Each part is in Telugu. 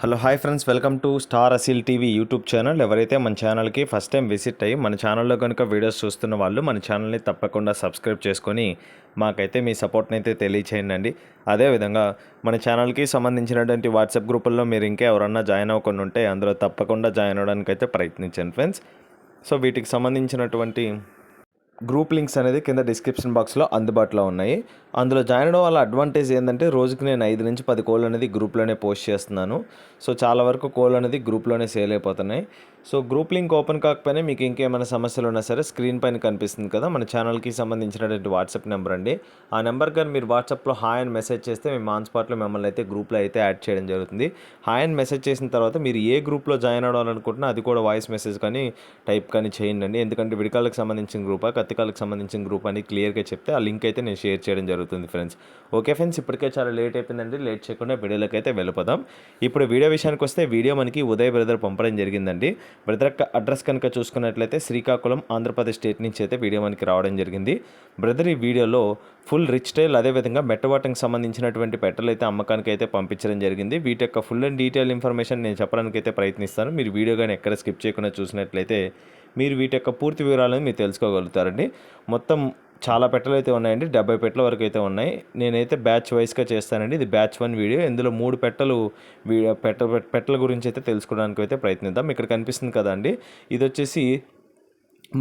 Hello hi friends, welcome to star అసిల్ టీవీ యూట్యూబ్ ఛానల్. ఎవరైతే మన ఛానల్కి ఫస్ట్ టైం విజిట్ అయ్యి మన ఛానల్లో కనుక వీడియోస్ చూస్తున్న వాళ్ళు మన ఛానల్ని తప్పకుండా సబ్స్క్రైబ్ చేసుకొని మాకైతే మీ సపోర్ట్ని అయితే తెలియచేయండి. అదేవిధంగా మన ఛానల్కి సంబంధించినటువంటి వాట్సాప్ గ్రూపుల్లో మీరు ఇంకా ఎవరన్నా జాయిన్ అవ్వకుండా ఉంటే అందులో తప్పకుండా జాయిన్ అవ్వడానికి అయితే ప్రయత్నించండి ఫ్రెండ్స్. సో వీటికి సంబంధించినటువంటి గ్రూప్ లింక్స్ అనేది కింద డిస్క్రిప్షన్ బాక్స్లో అందుబాటులో ఉన్నాయి. అందులో జాయిన్ అవ్వడం వల్ల అడ్వాంటేజ్ ఏంటంటే రోజుకి నేను 5 నుంచి 10 కోళ్ళు అనేది గ్రూప్లోనే పోస్ట్ చేస్తున్నాను. సో చాలా వరకు కోళ్ళు అనేది గ్రూప్లోనే సేల్ అయిపోతున్నాయి. సో గ్రూప్ లింక్ ఓపెన్ కాకపోయినా మీకు ఇంకేమైనా సమస్యలు ఉన్నా సరే స్క్రీన్ పైన కనిపిస్తుంది కదా మన ఛానల్కి సంబంధించినటువంటి వాట్సాప్ నెంబర్ అండి. ఆ నెంబర్ కానీ మీరు వాట్సాప్లో హాయ్ అని మెసేజ్ చేస్తే మేము ఆన్ స్పాట్లో మిమ్మల్ని అయితే గ్రూప్లో అయితే యాడ్ చేయడం జరుగుతుంది. హాయ్ అని మెసేజ్ చేసిన తర్వాత మీరు ఏ గ్రూప్లో జాయిన్ అవ్వాలనుకుంటున్నా అది కూడా వాయిస్ మెసేజ్ కానీ టైప్ కానీ చేయండి. ఎందుకంటే విడికాళ్ళకి సంబంధించిన గ్రూపా కత్తికాళ్ళకి సంబంధించిన గ్రూప్ అని క్లియర్గా చెప్తే ఆ లింక్ అయితే నేను షేర్ చేయడం జరుగుతుంది ఫ్రెండ్స్. ఓకే ఫ్రెండ్స్, ఇప్పటికే చాలా లేట్ అయిపోయిందండి. లేట్ చేయకుండా వీడియోలోకి అయితే వెళ్ళిపోదాం. ఇప్పుడు వీడియో విషయానికి వస్తే వీడియో మనకి ఉదయ్ బ్రదర్ పంపడం జరిగిందండి. బ్రదర్ అడ్రస్ కనుక చూసుకున్నట్లయితే శ్రీకాకుళం ఆంధ్రప్రదేశ్ స్టేట్ నుంచి అయితే వీడియో మనకి రావడం జరిగింది. బ్రదర్ ఈ వీడియోలో ఫుల్ రిచ్ స్టైల్ అదేవిధంగా మెట్టవాటంకి సంబంధించినటువంటి పెట్టలు అయితే అమ్మకానికి అయితే పంపించడం జరిగింది. వీటి యొక్క ఫుల్ అండ్ డీటెయిల్ ఇన్ఫర్మేషన్ నేను చెప్పడానికి అయితే ప్రయత్నిస్తాను. మీరు వీడియో కానీ ఎక్కడ స్కిప్ చేయకుండా చూసినట్లయితే మీరు వీటి యొక్క పూర్తి వివరాలను మీరు తెలుసుకోగలుగుతారండి. మొత్తం చాలా పెట్టలు అయితే ఉన్నాయండి, 70 పెట్టల వరకు అయితే ఉన్నాయి. నేనైతే బ్యాచ్ వైస్గా చేస్తానండి. ఇది బ్యాచ్ 1 వీడియో. ఇందులో 3 పెట్టల గురించి అయితే తెలుసుకోవడానికి అయితే ప్రయత్నిద్దాం. ఇక్కడ కనిపిస్తుంది కదండి, ఇది వచ్చేసి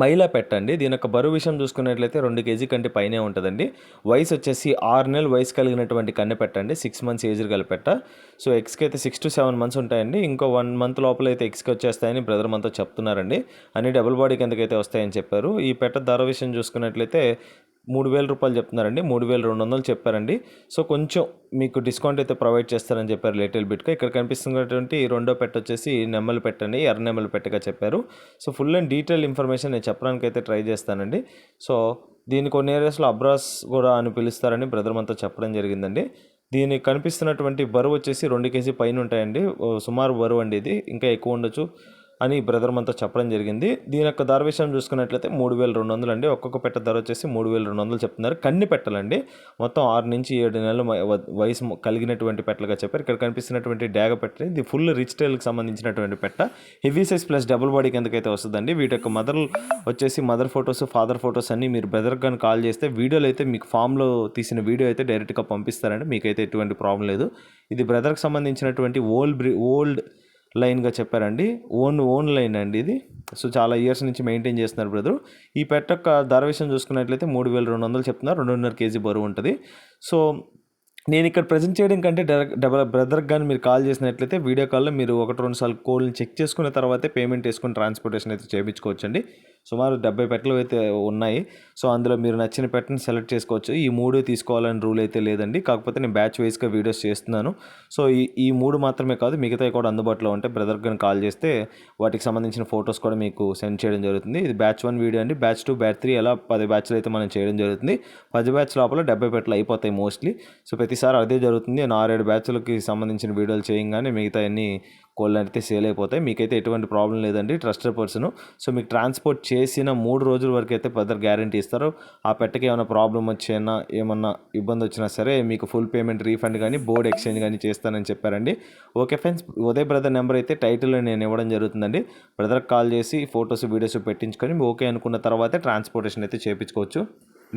మైలా పెట్టండి. దీని యొక్క బరువు విషయం చూసుకున్నట్లయితే 2 కేజీ కంటే పైనే ఉంటుందండి. వయసు వచ్చేసి 6 నెలల వయసు కలిగినటువంటి కన్నె పెట్టండి, 6 మంత్స్ ఏజ్ గల పెట్ట. సో ఎక్స్కి అయితే 6 to 7 మంత్స్ ఉంటాయండి. ఇంకో 1 మంత్ లోపల అయితే ఎక్స్కి వచ్చేస్తాయని బ్రదర్ మనతో చెప్తున్నారండి. అన్ని డబుల్ బాడీ కిందకైతే వస్తాయని చెప్పారు. ఈ పెట్ట ధర విషయం చూసుకున్నట్లయితే 3,000 రూపాయలు చెప్తున్నారండి, 3,200 చెప్పారండి. సో కొంచెం మీకు డిస్కౌంట్ అయితే ప్రొవైడ్ చేస్తారని చెప్పారు లిటిల్ బిట్గా. ఇక్కడ కనిపిస్తున్నటువంటి రెండో పెట్ట వచ్చేసి నెమ్మలు పెట్టండి, ఎర్ర నెమ్మలు పెట్టగా చెప్పారు. So full and detail information నేను చెప్పడానికి అయితే ట్రై చేస్తానండి. సో దీన్ని కొన్ని ఏరియాస్లో అబ్రాస్ కూడా అని పిలుస్తారని బ్రదర్ మనతో చెప్పడం జరిగిందండి. దీనికి కనిపిస్తున్నటువంటి బరువు వచ్చేసి 2 కేజీ పైన ఉంటాయండి. సుమారు బరువు అండి, ఇది ఇంకా ఎక్కువ ఉండొచ్చు అని బ్రదర్ మనతో చెప్పడం జరిగింది. దీని యొక్క ధర విషయం చూసుకున్నట్లయితే 3,200 అండి. ఒక్కొక్క పెట్ట ధర వచ్చేసి 3,200 చెప్తున్నారు. కన్ని పెట్టలండి, మొత్తం 6 నుంచి 7 నెలల వయసు కలిగినటువంటి పెట్టలుగా చెప్పారు. ఇక్కడ కనిపిస్తున్నటువంటి డ్యాగ పెట్ట ఇది ఫుల్ రిచ్ టైల్కి సంబంధించినటువంటి పెట్ట. Heavy size plus double body కిందకైతే వస్తుందండి. వీటి యొక్క మదర్ ఫొటోస్ ఫాదర్ ఫొటోస్ అన్ని మీరు బ్రదర్ కానీ కాల్ చేస్తే వీడియోలు అయితే మీకు ఫామ్లో తీసిన వీడియో అయితే డైరెక్ట్గా పంపిస్తారండి. మీకైతే ఎటువంటి ప్రాబ్లం లేదు. ఇది బ్రదర్కి సంబంధించినటువంటి ఓల్డ్ లైన్గా చెప్పారండి. ఓన్ లైన్ అండి ఇది. సో చాలా ఇయర్స్ నుంచి మెయింటైన్ చేస్తున్నారు బ్రదరు. ఈ పెట్ట యొక్క ధర విషయం చూసుకున్నట్లయితే 3,200 చెప్తున్నారు. 2.5 కేజీ బరువు ఉంటుంది. సో నేను ఇక్కడ ప్రజెంట్ చేయడం కంటే బ్రదర్కి కానీ మీరు కాల్ చేసినట్లయితే వీడియో కాల్లో మీరు 1-2 సార్లు కోల్ని చెక్ చేసుకున్న తర్వాతే పేమెంట్ చేసుకుని ట్రాన్స్పోర్టేషన్ అయితే చేయించుకోవచ్చండి. సుమారు 70 పెట్టలు అయితే ఉన్నాయి. సో అందులో మీరు నచ్చిన పెట్టని సెలెక్ట్ చేసుకోవచ్చు. ఈ 3 తీసుకోవాలని రూల్ అయితే లేదండి. కాకపోతే నేను బ్యాచ్ వైస్గా వీడియోస్ చేస్తున్నాను. సో ఈ 3 మాత్రమే కాదు, మిగతావి కూడా అందుబాటులో ఉంటాయి. బ్రదర్కి కానీ కాల్ చేస్తే వాటికి సంబంధించిన ఫొటోస్ కూడా మీకు సెండ్ చేయడం జరుగుతుంది. ఇది బ్యాచ్ 1 వీడియో అండి. బ్యాచ్ 2 బ్యాచ్ 3 అలా 10 బ్యాచ్లు అయితే మనం చేయడం జరుగుతుంది. 10 బ్యాచ్ లోపల 70 పెట్టలు అయిపోతాయి మోస్ట్లీ. సో ప్రతిసారి అదే జరుగుతుంది. 6-7 బ్యాచ్లకి సంబంధించిన వీడియోలు చేయగానే మిగతా అన్ని కోళ్ళు అయితే సేల్ అయిపోతాయి. మీకైతే ఎటువంటి ప్రాబ్లం లేదండి, ట్రస్టెడ్ పర్సన్. సో మీకు ట్రాన్స్పోర్ట్ చేసిన 3 రోజుల వరకు అయితే బ్రదర్ గ్యారంటీ ఇస్తారు. ఆ పెట్టకి ఏమైనా ప్రాబ్లం వచ్చినా ఏమన్నా ఇబ్బంది వచ్చినా సరే మీకు ఫుల్ పేమెంట్ రీఫండ్ కానీ బోర్డ్ ఎక్స్చేంజ్ కానీ చేస్తానని చెప్పారండి. Okay friends, Uday brother number అయితే టైటిల్లో నేను ఇవ్వడం జరుగుతుందండి. బ్రదర్కి కాల్ చేసి ఫొటోస్ వీడియోస్ పెట్టించుకొని ఓకే అనుకున్న తర్వాతే ట్రాన్స్పోర్టేషన్ అయితే చేయించుకోవచ్చు.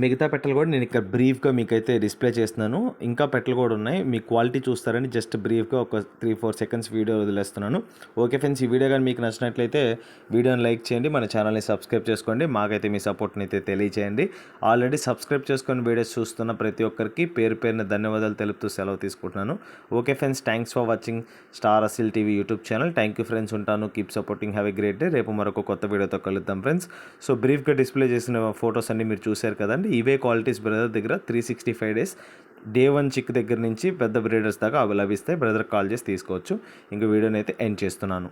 మిగతా పెట్టలు కూడా నేను ఇక్కడ బ్రీఫ్గా మీకైతే డిస్ప్లే చేస్తున్నాను. ఇంకా పెట్టలు కూడా ఉన్నాయి, మీ క్వాలిటీ చూస్తారని జస్ట్ బ్రీఫ్గా ఒక 3-4 సెకండ్స్ వీడియో వదిలేస్తున్నాను. ఓకే ఫ్రెండ్స్, ఈ వీడియో కానీ మీకు నచ్చినట్లయితే వీడియోని లైక్ చేయండి, మన ఛానల్ని సబ్స్క్రైబ్ చేసుకోండి. మాకైతే మీ సపోర్ట్ని అయితే తెలియచేయండి. ఆల్రెడీ సబ్స్క్రైబ్ చేసుకొని వీడియోస్ చూస్తున్న ప్రతి ఒక్కరికి పేరు పేరున ధన్యవాదాలు తెలుపుతూ సెలవు తీసుకుంటున్నాను. Okay friends, thanks for watching star అసిల్ TV YouTube channel. Thank you friends, ఉంటాను. Keep supporting, have a great day. రేపు మరొక కొత్త వీడియోతో కలుద్దాం ఫ్రెండ్స్. సో బ్రీఫ్గా డిస్ప్లే చేసిన ఫొటోస్ అన్ని మీరు చూశారు కదండి. ఇవే క్వాలిటీస్ బ్రదర్ దగ్గర 365 days డే 1 చిక్ దగ్గర నుంచి పెద్ద బ్రీడర్స్ దాకా అవి లభిస్తాయి. బ్రదర్ కాల్ చేసి తీసుకోవచ్చు. ఇంక వీడియోని అయితే ఎండ్ చేస్తున్నాను.